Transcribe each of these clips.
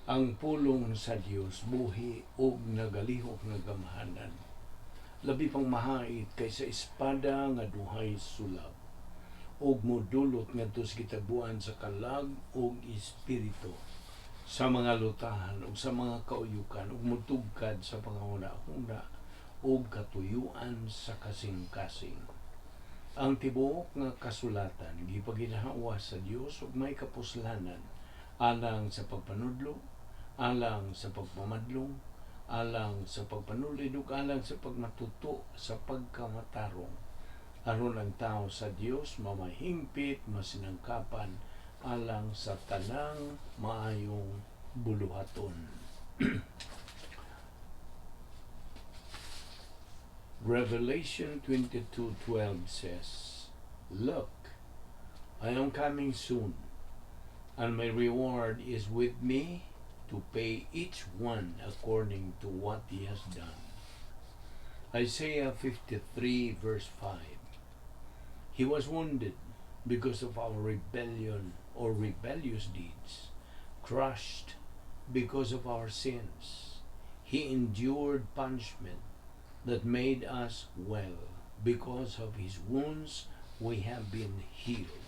Ang pulong sa Dios buhi ug nagalihok nga gamhanan. Labi pang mahait kaysa espada nga duhay sulab. Ug modulot ngadto sa kitagbuan sa kalag ug espiritu, sa mga lutahan ug sa mga kauyukan, ug mutugkad sa pangahuna-huna ug katuyuan sa kasing-kasing. Ang tibuok nga kasulatan gipaginahawa sa Dios ug may kapuslanan alang sa pagpanudlo, alang sa pagpamadlong, alang sa pagpanulid ug alang sa pagmatuto sa pagkamatarong, aron ang tao sa Dios mamahingpit masinangkapan alang sa tanang maayong buluhaton. Revelation 22:12 says, "Look, I am coming soon, and my reward is with me to pay each one according to what he has done." Isaiah 53 verse 5, "He was wounded because of our rebellion or rebellious deeds, crushed because of our sins. He endured punishment that made us well. Because of his wounds we have been healed."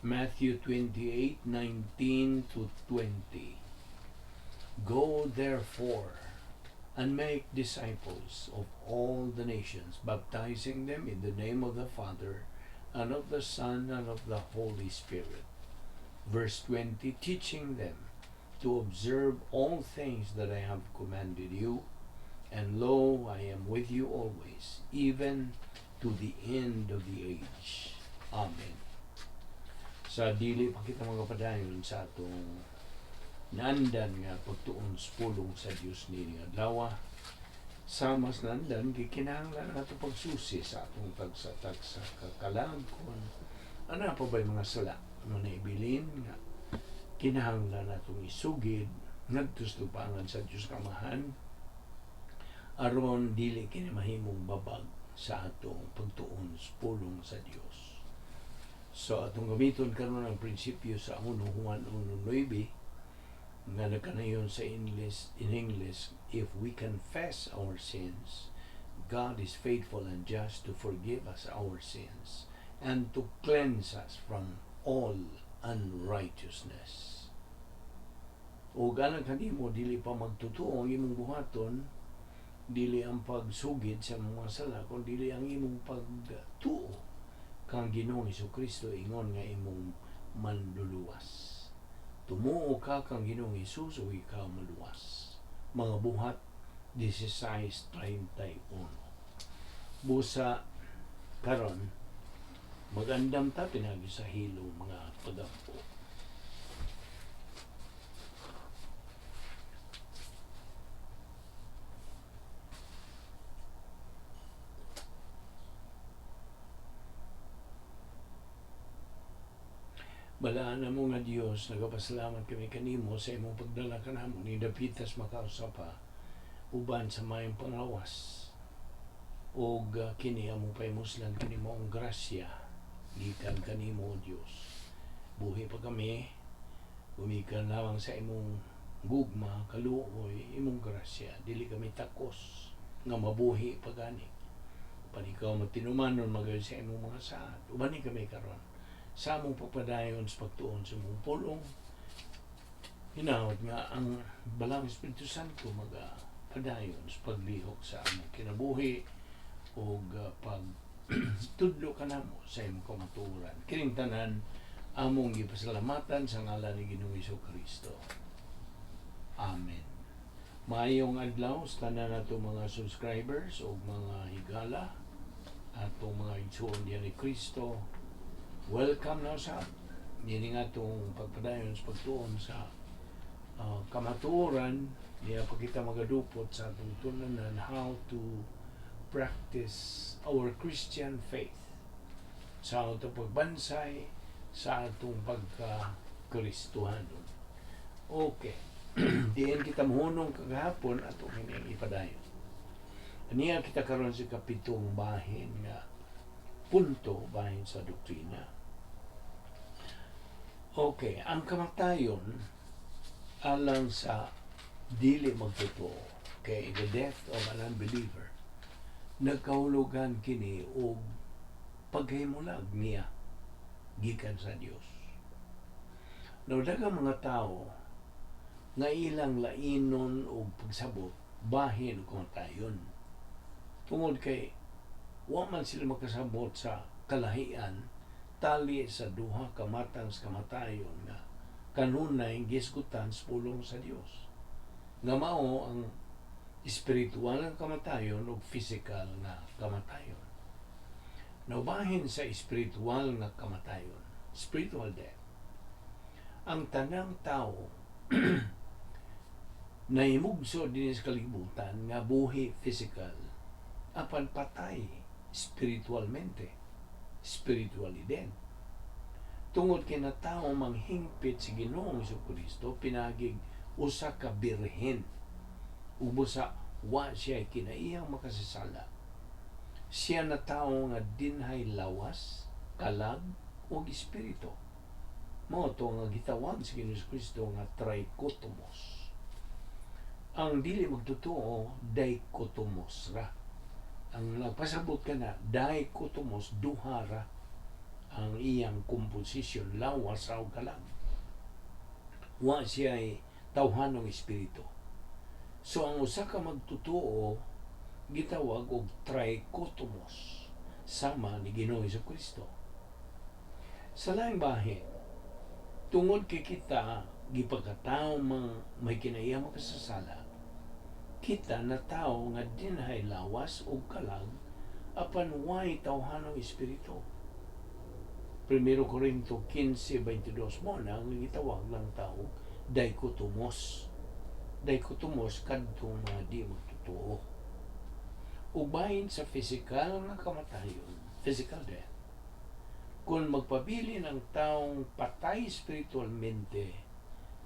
Matthew 28:19-20, "Go therefore and make disciples of all the nations, baptizing them in the name of the Father and of the Son and of the Holy Spirit." Verse 20, "Teaching them to observe all things that I have commanded you, and lo, I am with you always, even to the end of the age." Amen. Sa dili pa kita mga padayon sa atong nandan nga pagtuon sa pulong sa Dios nini adlaw, sa mas nandan gikinahanglan nato pagsusi sa atong tagsa-tagsa kakalagkon. Ano pa ba mga sala mo na ibilin nga kinahanglan natong isugid ngadto sa tupangan sa Dios kamahan, aron dili kini mahimong babag sa atong pagtuon sa pulong sa Dios. So atong gamiton karon ang prinsipyo sa 1 Juan 1:9 nga nakanayon sa English, "If we confess our sins, God is faithful and just to forgive us our sins and to cleanse us from all unrighteousness." O ganang kanimo dili pa magtutuo ang imong buhaton, dili ang pagsugid sa mga sala, kundi dili ang imong pagtuo kang Ginoong Hesukristo ingon nga imong manluluwas. Tumuo ka kang Ginoong Hesus o ikaw maluwas. Mga buhat 16:31. Busa karon magandam ta pinagi sa hilong mga pagampo. Balaan na mo nga Dios, nagapasalamat kami kanimo sa imong pagdala kanamo ni Dapitas makausapa uban sa mayong pangawas og kini among paimuslan kanimo ang grasya gikan kanimo Dios. Buhi pa kami gumikan lamang sa imong gugma, kaluoy, imong grasya. Dili kami takos nga mabuhi pagani. Panikaw matinumanon magayon sa imong mga saad. Ubani kami karon sa among pagpadayon sa pagtuon sa imong pulong. Hinahot nga ang Balang Espiritu Santo magpadayon sa paglihok sa among kinabuhi o pagtudlo ka namo sa imong kamatuoran. Kining tanan among gipasalamatan sa ngalan ni Ginoong Hesukristo. Amen. Maayong adlaw sa tanan nato mga subscribers o mga higala atong mga igsoon diyan ni Kristo. Welcome na sa nini nga itong pagpadayon sa pagtuon sa kamatuoran. Diya pa kita magadupot sa atong tunanan how to practice our Christian faith sa atong pagbansay sa atong pagka-Kristohanon. Okay. Diyan kita mohunong kagahapon atong hining ipadayon. Aniya kita karon sa kapitong bahin nga punto bahin sa doktrina. Okay, ang kamatayon alang sa dili magtotoo, kay the death of an unbeliever, nagkahulugan kini og paghimulag niya gikan sa Dios. Now, daghang mga tao nga ilang lainon og pagsabot bahin og kamatayon. Tungod kay wa man sila makasabot sa kalahian tali sa duha ka matang sa kamatayon nga kanunay gisgutan sa pulong sa Dios. Nga mao ang espiritual nga kamatayon ug physical nga kamatayon. Naubahin sa espiritual nga kamatayon, spiritual death, ang tanang tao nahimugso din sa kalibutan nga buhi physical apan patay spiritualmente, spiritually dead. Tungod kay na tao manghingpit si Ginoong Jesucristo pinagig usa ka birhen ug busa wa siya kinaiyang makasasala. Siya na tao nga dinhay lawas, kalag ug espiritu. Mao to nga gitawag si Ginoong Jesucristo nga trichotomos. Ang dili magtotoo dichotomos ra. Ang nagpasabot ka na dichotomos duha ra ang iyang composition, lawas raw kalag. Wa siya ay tawhanong espiritu. So ang usa ka magtotoo gitawag og trichotomos, sama ni Ginoong Jesucristo. Sa laing bahin, tungod kay kita gipagkatao may kinaiya makasasala, kita na tao nga dinhay lawas ug kalag apan way tawhanong espiritu. 1 Corinto 15:22 mo na ang gitawag ng tao dichotomos. Dichotomos kadto nga di magtotoo. Ubahin sa physical nga kamatayon, physical death, kung magpabili ng taong patay spiritualmente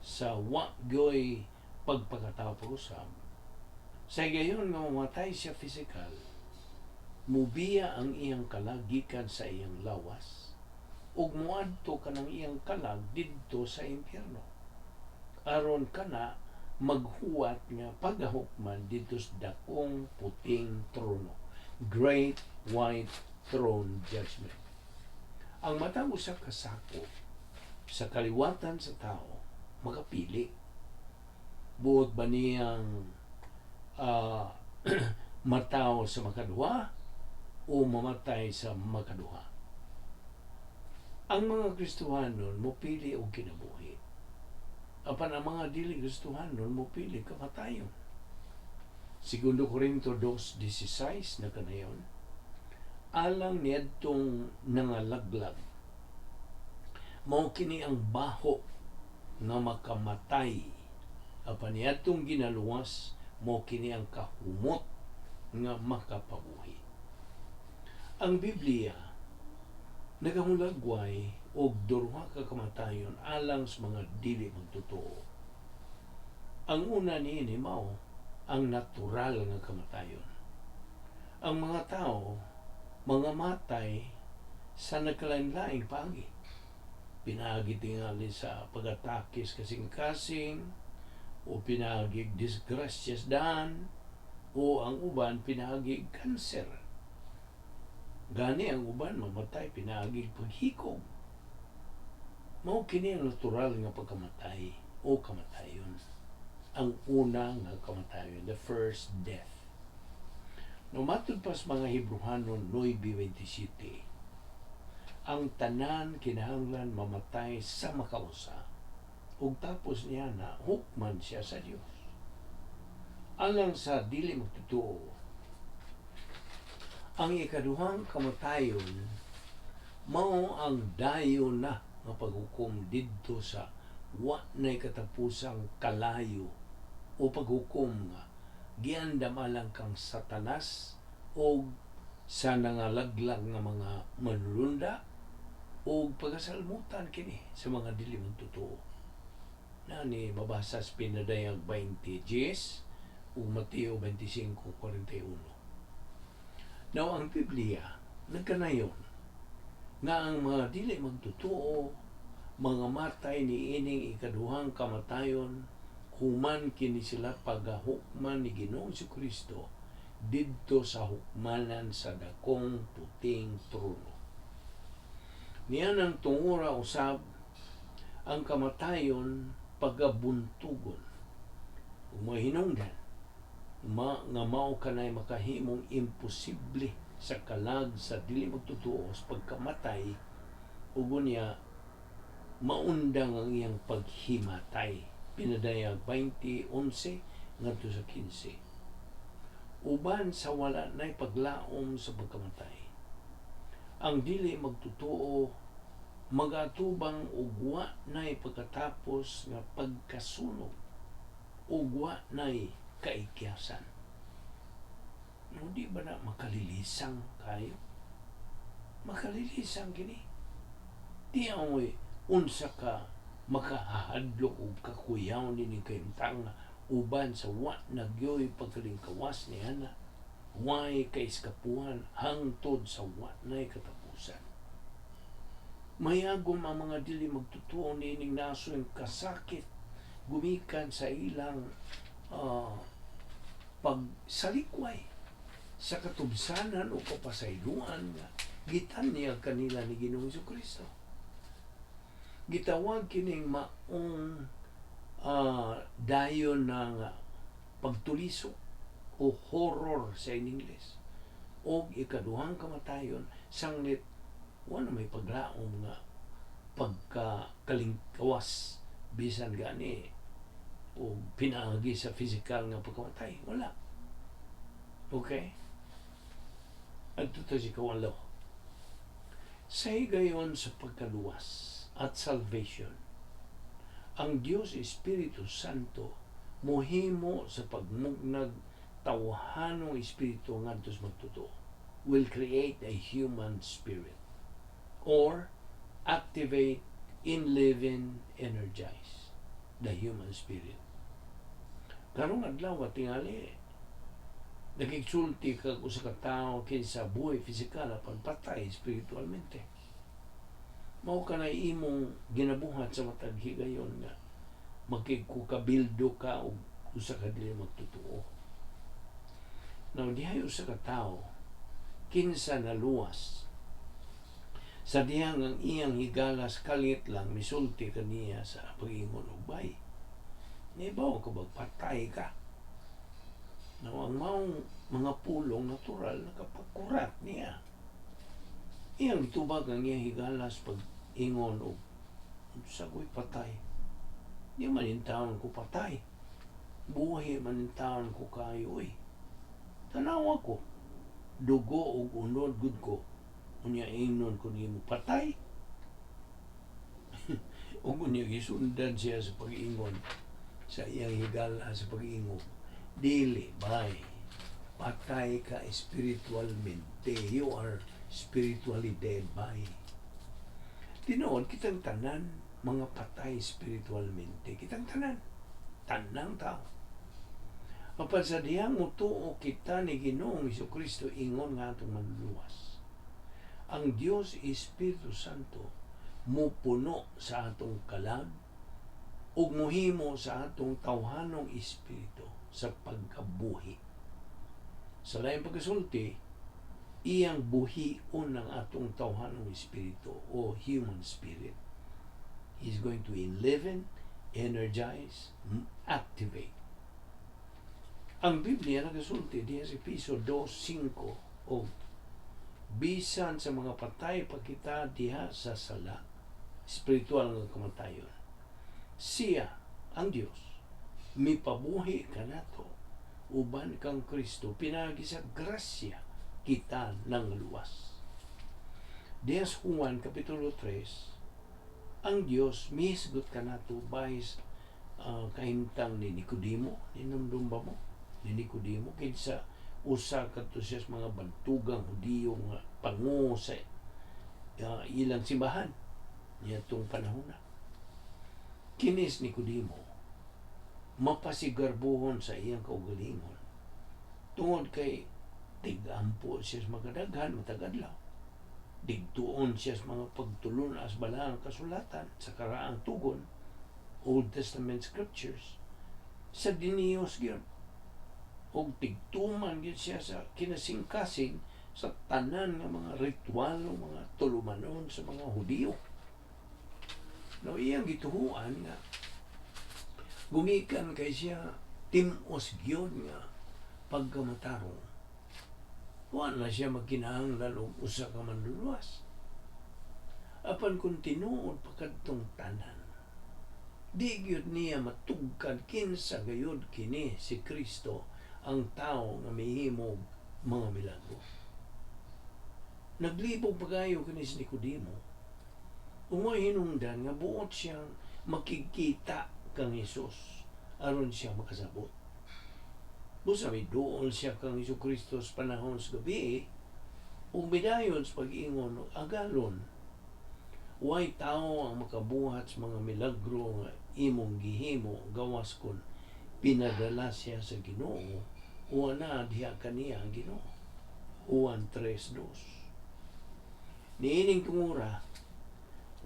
sa wa-gyoy pagpagkatao pag-usab, sa gayon nga mamatay siya physical, mubiya ang iyang kalag gikan sa iyang lawas ug muadto kanang iyang kalag didto sa impyerno. Aron kana maghuwat nga paghahukman dito sa dakong puting trono, Great White Throne Judgment. Ang matang usa ka sako sa kaliwatan sa tao makapili buot ba niyang mataw sa makaduha o mamatay sa makaduha. Ang mga Kristohanon mopili og kinabuhi, apan ang mga dili Kristohanon mopili kamatayon. 2 Corinto 2:16 na kanayon, alang niadtong nangalaglag mao kini ang baho nga makamatay, apan niadtong ginaluwas mao kini ang kahumot nga makapabuhi. Ang Biblia nagamulagway og duha ka kamatayon alang sa mga dili magtotoo. Ang una niini mao ang natural nga kamatayon. Ang mga tao mga matay sa nagkalain-laing paagi. Pinaagi tingali sa pag-atakis kasing-kasing, o pinaagi disgrasyas daan, o ang uban pinaagi kanser. Gani ang uban mamatay pinaagi paghikog. Mao kini ang natural nga pagkamatay o kamatayon. Ang una nga kamatayon, the first death. No matud pa sa mga Hebrehanon 9:27, ang tanan kinahanglan mamatay sa makausa ug tapos niya na hukman siya sa Dios. Alang sa dili magtotoo, ang ikaduhang kamatayon mao ang dayon na nga paghukom didto sa wa nay katapusang kalayo o paghukom nga giandam alang kang Satanas o sa nangalaglag nga mga manlunda o pagasalmutan kini sa mga dili magtotoo. Nani mabasa sa pinadayag 20:10 o Mateo 25:41. Now, ang Biblia nagkanayon nga ang mga dili magtotoo mga matay ni ining ikaduhang kamatayon, human kini sila pagahukman ni Ginoong Kristo didto sa hukmanan sa dakong puting trono. Niyan ang tungura usab ang kamatayon pagabuntugon. Kung mahinungdan, nga mao kanay makahimong imposible sa kalag sa dili magtotoo sa pagkamatay, ug niya maundang ang iyang paghimatay. Pinadayag 20:11 ngadto sa 15. Uban sa wala nay paglaom sa pagkamatay, ang dili magtotoo magatubang ug wa nay pagkatapos nga pagkasunog ug wa nay kaikyasan. No, di ba na makalilisang kayo? Makalilisang kini. Di amoy unsa ka makahadlok o kakuyaw ni kayumtang uban sa wa nagyoy pagkalingkawas ni ana. Way kaiskapuhan hangtod sa wa nay katapusan. Mayagom ang mga dili magtutuo nining naso yung kasakit gumikan sa ilang pagsalikway sa katubsanan o kapasayloan nga gitan niya kanila ni Ginoong Kristo. Gitawag kining maong dayon ng pagtuliso o horror sa Ingles o ikaduhang kamatayon sanglit wala may paglaom nga pagkakalingkawas bisan gani o pinaagi sa physical nga pagkamatay. Wala. Okay? At ito si kawalo. Sa gayon sa pagkaluwas at salvation, ang Diyos Espiritu Santo mohimo sa pagmugnag tawhanong espiritu ngadto sa magtotoo will create a human spirit or activate, enliven, energize the human spirit. Karong adlaw tingali nagigsulti kag usa ka tawo kinsa buhay pisikal apan patay espiritualmente. Mao kanay imong ginabuhat sa matag higayon nga magkikukabildo ka og usa ka dili magtotoo. Now dihay usa ka tawo kinsa naluwas sa dihang ang iyang higalas kalit lang misulti kaniya sa pag-ingon og bay. Nibaw ka patay ka. Now ang maong mga pulong natural nakapagkurat niya. Iyang itubag ang iyang higalas pag-ingon og sagoy patay. Di manintawon ko patay. Buhay manintawon ko kayo eh. Tanawa ko. Dugo og unod gud ko. Unya ingnon ko nimo patay. Ug unya gisundan siya sa pag-ingon sa iyang higala sa pag-ingon. Dili bay. Patay ka spiritualmente. You are spiritually dead bay. Tinuod kitang tanan mga patay spiritualmente. Kitang tanan. Tanang tao. Apan sa dihang mutuo kita ni Ginoong Kristo ingon nga atong manluwas. Ang Dios Espiritu Santo mupuno sa atong kalag ug muhimo sa atong tawhanong espiritu sa pagkabuhi. Sa laing pagkasulti, iyang buhion ang atong tawhanong espiritu o human spirit. He's going to enliven, energize, activate. Ang Biblia nagasulti diya sa Efeso 2:5 o bisan sa mga patay pa kita diha sa sala, spiritual nga kamatayon. Siya, ang Dios, mipabuhi kanato uban kang Kristo pinagi sa grasya kita nang luwas. Diha sa Juan kapitulo 3, ang Dios mihisgot kanato bahis kahimtang ni Nicodemo, ninumdum ba mo? Ni Nicodemo kinsa usa kadto siya sa mga bantugang Hudiyo nga pangu sa ilang simbahan nitong panahon na. Kinis Nicodemo mapasigarbuhon sa iyang kaugalingon tungod kay tigampo siya sa magadaghan matagadlaw. Digtuon siya sa mga pagtulon as balang kasulatan sa karaang tugon, Old Testament scriptures, sa diniyos gyud. Og tigtuman gyud siya sa kinasingkasing sa tanan nga mga ritual o mga tulumanon sa mga Hudiyo. No, iyang gituhuan nga gumikan kay siya timos gyud nga pagkamatarong. Wala siya magkinahanglan og usa ka manluluwas. Apan kung tinuod pa kadtong tanan, di gyud niya matugkad kinsa gayud kini si Kristo, ang tao nga mahimog mga milagro. Naglibog pagayo kini si Nicodemo. Umoy hinungdan nga buot siyang makikita kang Hesus aron siya makasabot. Busa may doon siya kang Hesus Kristo sa panahon sa gabi, ug midayon sa pag-ingon agalon. Way tao ang makabuhat sa mga milagro nga imong gihimo gawas kon pinadala siya sa Ginoo o na diha kaniya ang Ginoo. Juan 3:2. Niining tungura,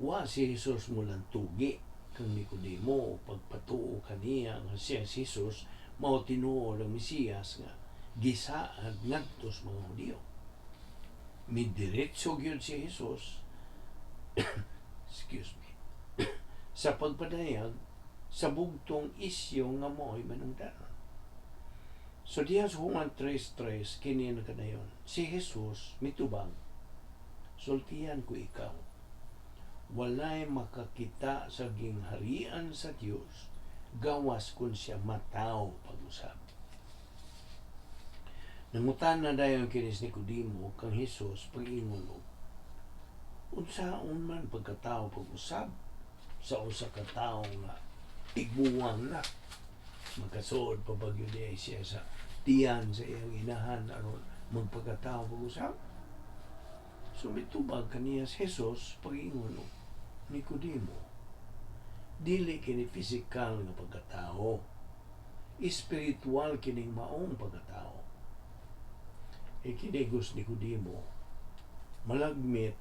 wa si Jesus mulang tugi kang Nicodemo pagpatuo kaniya nga siya si Jesus mao tinuod ang Mesiyas nga gisaad ngadto sa mga Hudiyo. Midiretso gyud si Jesus excuse me sa pagpadayag sa bugtong isyu nga mo'y manungdanon. So diha sa Juan 3:3 kini nakadayon, si Jesus mitubag, sultihan ko ikaw, walay makakita sa gingharian sa Dios gawas kun siya mataw pag-usab. Nangutan na dayon kini si Nicodemo kang Jesus pag-ingon og unsaon man pagkatao pag-usab sa usa ka tawo nga igbuwang na magkasuod pa bagyo diay siya sa tiyan sa iyang inahan aron magpagkatao pag-usab. So mitubag kaniya si Jesus pag-ingon og Nicodemo, dili kini physical nga pagkatao, espiritual kining maong pagkatao. Kinigos Nicodemo, malagmit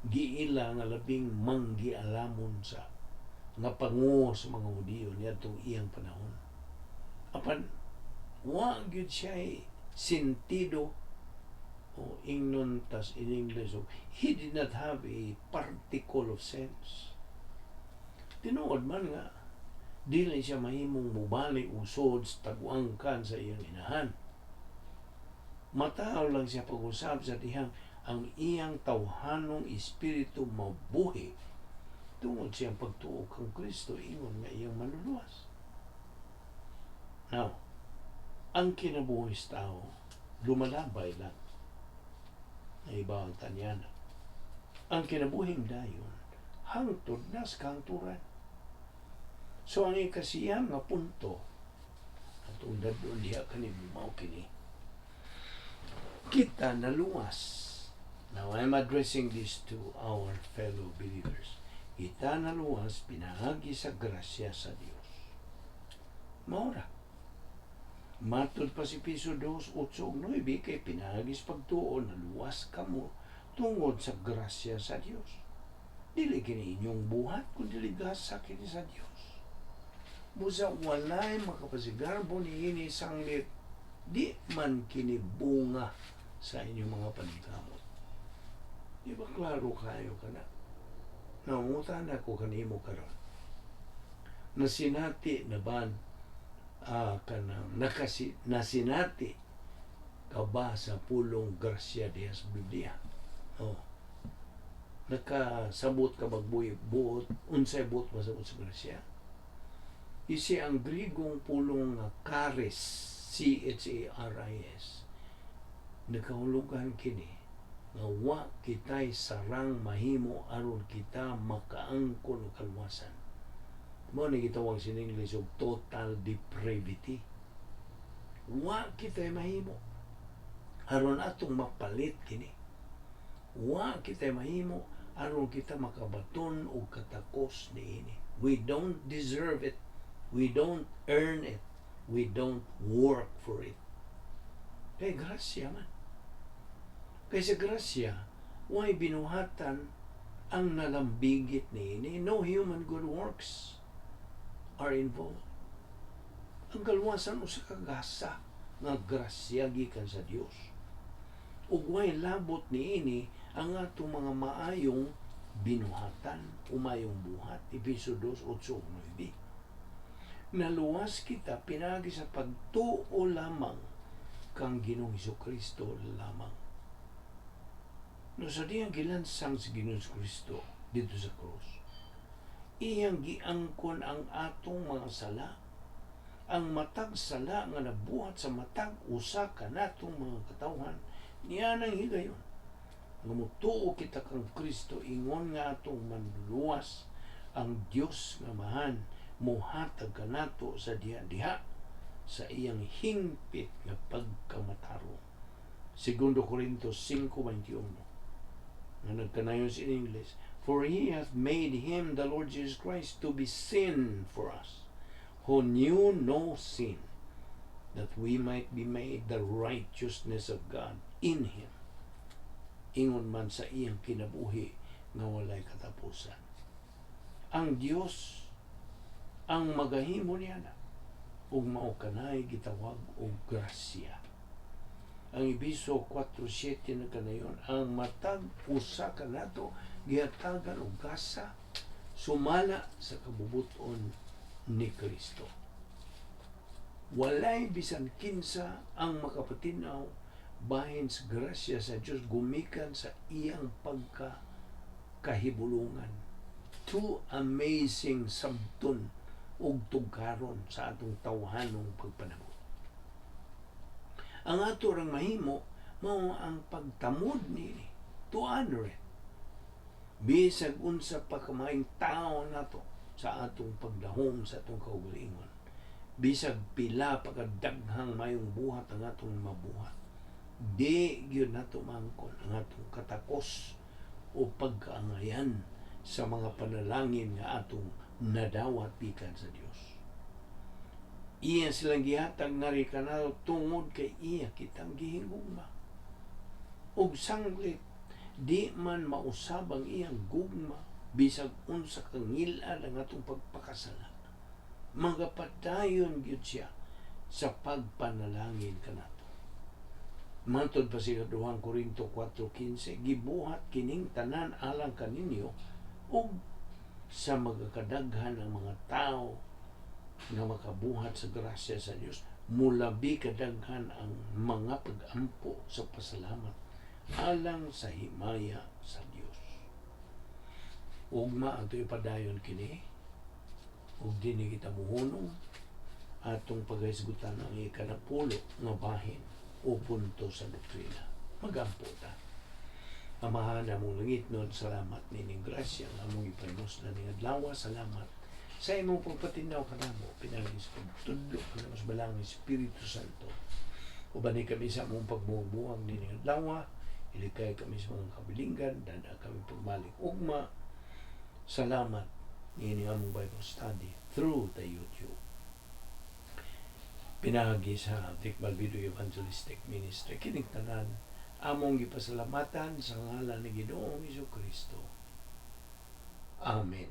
giila nga labing manggialamon sa nga panguho sa mga Hudiyo niadtong iyang panahon. Apan wa gyud siya sentido o ingnon tas in English, so he did not have a particle of sense. Tinuod man nga dili siya mahimong mubalik usod sa tagwangkan sa iyang inahan. Mataw lang siya pag-usab sa dihang ang iyang tawhanong espiritu mabuhi tungod siyang pagtuo kang Kristo ingon nga iyang manluluwas. Now, ang kinabuhi sa tao lumalabay lang na ibang tanyana. Ang kinabuhing dayon hangtod na sa kanturan. So ang ikasiyang nga punto atong dadon diha kanimo mao kini, kita naluwas. Now I'm addressing this to our fellow believers. Kita naluwas pinaagi sa grasya sa Dios. Maura. Matod pa si Piso 2:8-9 kay pinaagi sa pagtuo naluwas kamo tungod sa grasya sa Dios. Dili kini inyong buhat kundi ligasa kini sa Dios. Busa walay makapasigarbo niini sanglit, di man kini bunga sa inyong mga paningkamot. Di ba klaro kayo ka na? Nangungutan ako kanimo karon. Nasinati na ba nasinati ka ba sa pulong grasya diha sa Biblia? Nakasabot ka magbuot unsay buot masabot sa grasya? Isi ang Grigong pulong nga charis, charis, nakahulugan kini nga wa kitay sarang mahimo aron kita makaangkon og kalwasan. Mao ni gitawag sa English og total depravity. Wa kitay mahimo aron atong mapalit kini. Wa kitay mahimo aron kita makabaton og katakos niini. We don't deserve it. We don't earn it. We don't work for it. Kaya grasya man. Kaya sa grasya, Why binuhatan ang nalambigit niini? No human good works are involved. Ang kalwasan usa ka gasa nga grasya gikan sa Dios. Ug way labot niini ang atong mga maayong binuhatan, umayong buhat. Efeso 2:8-9. Naluwas kita pinagi sa pagtuo lamang kang Ginoong Hesukristo lamang. No sa diyang gilansang si Ginoong Hesukristo dito sa krus, iyang giangkon ang atong mga sala, ang matag sala nga nabuhat sa matag usa ka natong mga katawhan, niya nang higayon. Nga mutuo kita kang Kristo, ingon nga atong manluwas ang Dios nga mahan, muhatag kanato sa diha-diha sa iyang hingpit nga pagkamataro. 2 Corintios 5:21 nga nagkanayon sa English, for He hath made Him, the Lord Jesus Christ, to be sin for us, who knew no sin, that we might be made the righteousness of God in Him. Ingon man sa iyang kinabuhi nga walay katapusan. Ang Dios ang magahimo niya na ug mao kanay gitawag og grasya. Ang Efeso 4:7 na kanayon, ang matag usa kanato gihatagan og gasa sumala sa kabubuton ni Kristo. Walay bisan kinsa ang makapatinaw bahin sa grasya sa Dios gumikan sa iyang pagkahibulungan. Too amazing sabton ug tugkaron sa atong tawhanong pagpanabot. Ang ato rang mahimo mao ang pagtamod ni to honor it. Bisag unsa pa kamaing tao nato sa atong pagdahom sa atong kaugalingon. Bisag pila pa kadaghang mayong buhat ang atong mabuhat. Di gyud nato mangkon ang atong katakos o pagkaangayan sa mga panalangin nga atong nadawat gikan sa Dios. Iya silang gihatag nga ri kanalo tungod kay iya kitang gihingugma. Ug sanglit di man mausab ang iyang gugma bisag unsa kang ngil-an ang atong pagpakasala. Magapadayon gyud siya sa pagpanalangin kanato. Mantod pa siya 2 Corinto 4:15, gibuhat kining tanan alang kaninyo ug sa magakadaghan ang mga tao nga makabuhat sa grasya sa Dios, mulabi kadaghan ang mga pag-ampo sa pasalamat alang sa himaya sa Dios. Ugma ato ipadayon kini ug dinhi kita muhunong atong paghisgutan ang ikanapulo nga bahin o punto sa doktrina. Magampo ta. Amahan among langit nun, salamat nining grasya nga among ipanos na ning adlaw. Salamat sa imong pagpatinaw kanamo pinagis pagtudlo ka mas balang Espiritu Santo. Ubani kami sa among pagbubuang nining adlaw, ilikay kami sa mga kabilinggan, dada kami pagbalik ugma. Salamat nining among Bible study through the YouTube. Pinagi sa Tikbal Video Evangelistic Ministry. Kining tanan among gipasalamatan sa ngalan ni Ginoong Hesukristo. Amen.